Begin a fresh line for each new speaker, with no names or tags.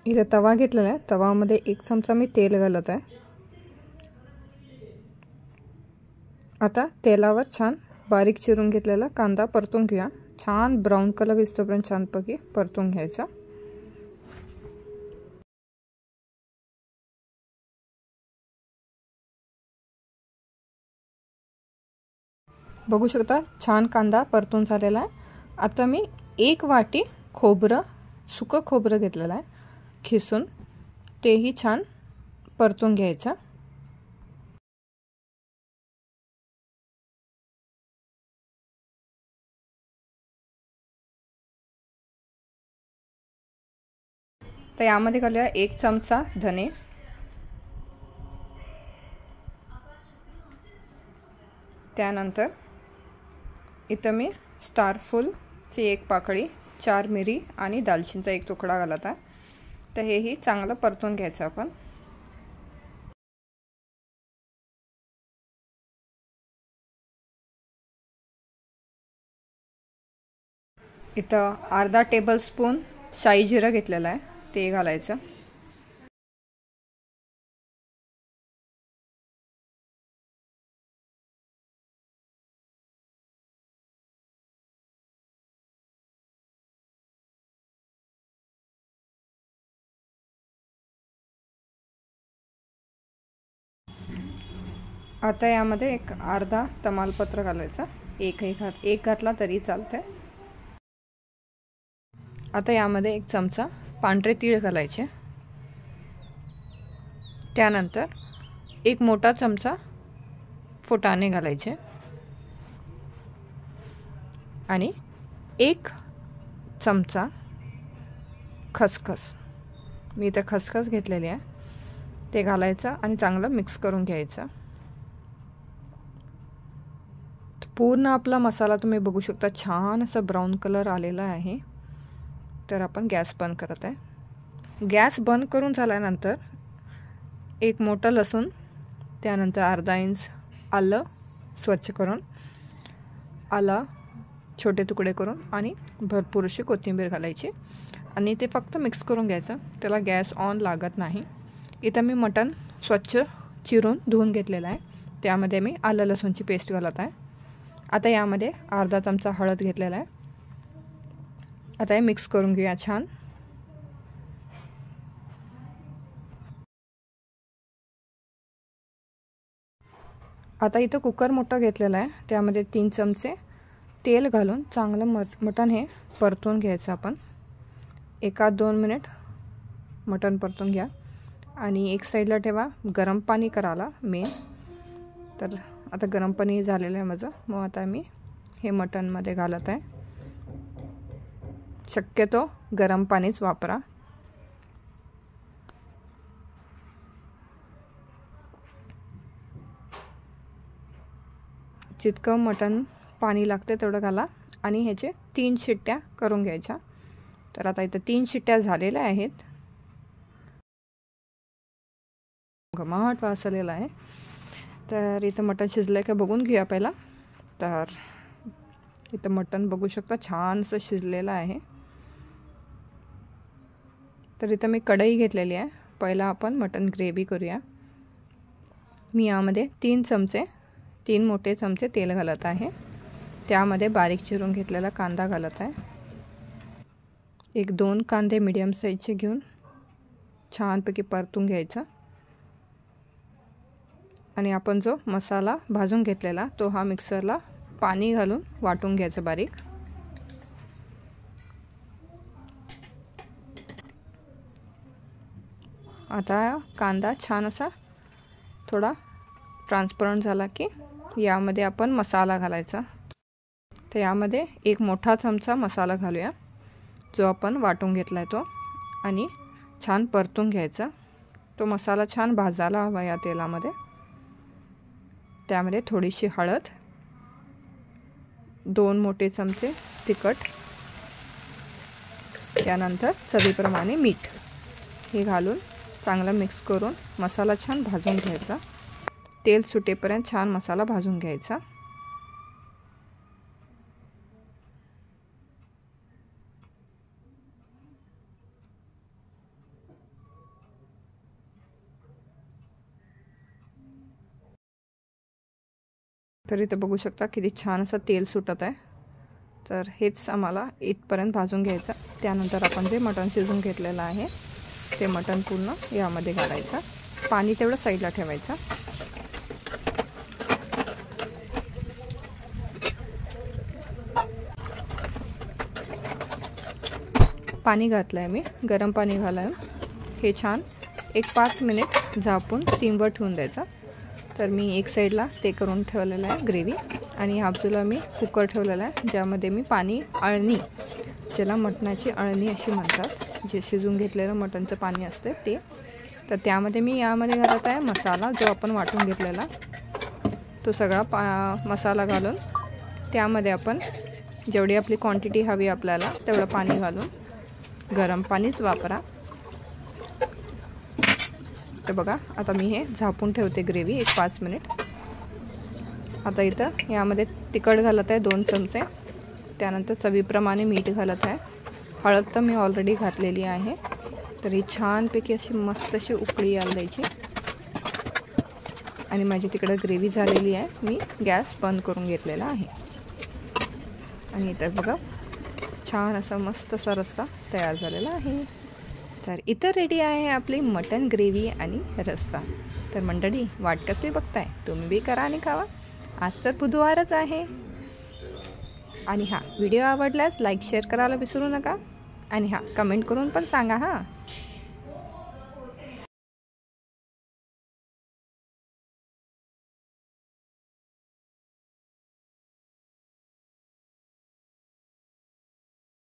इथे तवा घेतलेला आहे, तवामध्ये 1 चमचा मी तेल घालत आहे। आता तेलावर छान बारीक चिरून घेतलेला कांदा परतून घ्या। छान ब्राऊन कलर दिसतोपर्यंत छानपैकी परतून घ्यायचा। बघू शकता छान कांदा परतून झालेला आहे। आता मी 1 वाटी खोबरं, सुकं खोबरं घेतलेलं आहे खिसून, तेही छान परतून घ्यायचं। तर यामध्ये घालूया 1 चमचा धने, त्यानंतर इथं मी स्टारफुलची 1 पाकळी, 4 मिरी आणि दालचिनीचा 1 तुकडा घालत आहे। तर हेही चांगलं परतून घ्यायचं आपण। इथं अर्धा टेबलस्पून शाई जिरं घेतलेलं आहे, ते घालायचं। आता यामध्ये 1 अर्धा तमालपत्र घालायचं, एक घातला तरी चालतंय। आता यामध्ये 1 चमचा पांढरे तीळ घालायचे, त्यानंतर 1 मोठा चमचा फुटाणे घालायचे आणि 1 चमचा खसखस, मी इथे खसखस घेतलेली आहे, ते घालायचं आणि चांगलं मिक्स करून घ्यायचं। पूर्ण आपला मसाला तुम्ही बघू शकता छान असा ब्राऊन कलर आलेला आहे। तर आपण गॅस बंद करत आहे। गॅस बंद करून झाल्यानंतर 1 मोठा लसूण, त्यानंतर अर्धा इंच आलं स्वच्छ करून, आला छोटे तुकडे करून आणि भरपूर अशी कोथिंबीर घालायची आणि ते फक्त मिक्स करून घ्यायचं, त्याला गॅस ऑन लागत नाही। इथं मी मटण स्वच्छ चिरून धुवून घेतलेलं आहे, त्यामध्ये मी आलं लसूणची पेस्ट घालत आहे। आता यामध्ये अर्धा चमचा हळद घेतलेला आहे। आता हे मिक्स करून घेऊया छान। आता इथं कुकर मोठा घेतलेला आहे, त्यामध्ये 3 चमचे तेल घालून चांगलं मटण हे परतून घ्यायचं आपण। 1-2 मिनिट मटण परतून घ्या आणि एक साईडला ठेवा गरम पाणी करायला मेन। तर आता गरम पाणी झालेलं आहे माझं, मग आता मी हे मटणमध्ये घालत आहे। शक्यतो गरम पाणीच वापरा। जितकं मटण पाणी लागते तेवढं घाला आणि ह्याचे 3 शिट्ट्या करून घ्यायच्या। तर आता इथं 3 शिट्ट्या झालेल्या आहेत, घमाट वास आलेला आहे। तर इथं मटण शिजलंय का बघून घेऊया पहिला। तर इथं मटण बघू शकता छान असं शिजलेलं आहे। तर इथं मी कढई घेतलेली आहे, पहिला आपण मटण ग्रेव्ही करूया। मी यामध्ये 3 मोठे चमचे तेल घालत आहे, त्यामध्ये बारीक चिरून घेतलेला कांदा घालत आहे। 1-2 कांदे मीडियम साईजचे घेऊन छानपैकी परतून घ्यायचा आणि आपण जो मसाला भाजून घेतलेला तो हा मिक्सरला पाणी घालून वाटून घ्यायचा बारीक। आता कांदा छान असा थोडा ट्रान्सपरंट झाला की यामध्ये आपण मसाला घालायचा। तर यामध्ये 1 मोठा चमचा मसाला घालूया, जो आपण वाटून घेतला आहे तो, आणि छान परतून घ्यायचा। तो मसाला छान भाजायला हवा या तेलामध्ये। त्यामध्ये थोडीशी हळद, 2 मोठे चमचे तिखट, त्यानंतर चवीप्रमाणे मीठ हे घालून चांगला मिक्स करून मसाला छान भाजून घ्यायचा। तेल सुटेपर्यंत छान मसाला भाजून घ्यायचा। तर इथं बघू शकता किती छान असं तेल सुटत आहे. तर हेच आम्हाला इथपर्यंत भाजून घ्यायचं. त्यानंतर आपण जे मटण शिजून घेतलेलं आहे ते मटण पूर्ण यामध्ये घालायचं. पाणी तेवढं साईडला ठेवायचं. पाणी घातलं आहे मी, गरम पाणी घालाय. हे छान एक 5 मिनिट झापून सिमवर ठेवून द्यायचं. तर मी एक साईडला ते करून ठेवलेलं आहे ग्रेव्ही, आणि बाजूला मी कुकर ठेवलेला आहे ज्यामध्ये मी पाणी अळणी, ज्याला मटणाची अळणी अशी म्हणतात, जे शिजून घेतलेलं मटणचं पाणी असते ते. तर त्यामध्ये मी यामध्ये घालत आहे मसाला जो आपण वाटून घेतलेला, तो सगळा मसाला घालून त्यामध्ये आपण जेवढी आपली क्वांटिटी हवी आपल्याला तेवढं पाणी घालून, गरम पाणीच वापरा. तर बघा आता मी हे झापून ठेवते ग्रेव्ही एक 5 मिनिट. आता इथं यामध्ये तिखट घालत आहे 2 चमचे. त्यानंतर चवीप्रमाणे मीठ घालत आहे. हळद तर मी ऑलरेडी घातलेली आहे. तर ही छानपैकी अशी मस्त अशी उकळी यायला द्यायची. आणि माझी तिकडं ग्रेव्ही झालेली आहे. मी गॅस बंद करून घेतलेला आहे. आणि इथं बघा छान असा मस्त असा रस्सा तयार झालेला आहे. तर इथं रेडी आहे आपली मटण ग्रेव्ही आणि रस्सा. तर मंडळी, वाट कसली बघताय, तुम्ही बी करा आणि खावा. आज तर बुधवारच आहे. आणि व्हिडिओ आवडल्यास लाईक शेअर करायला विसरू नका. आणि कमेंट करून पण सांगा.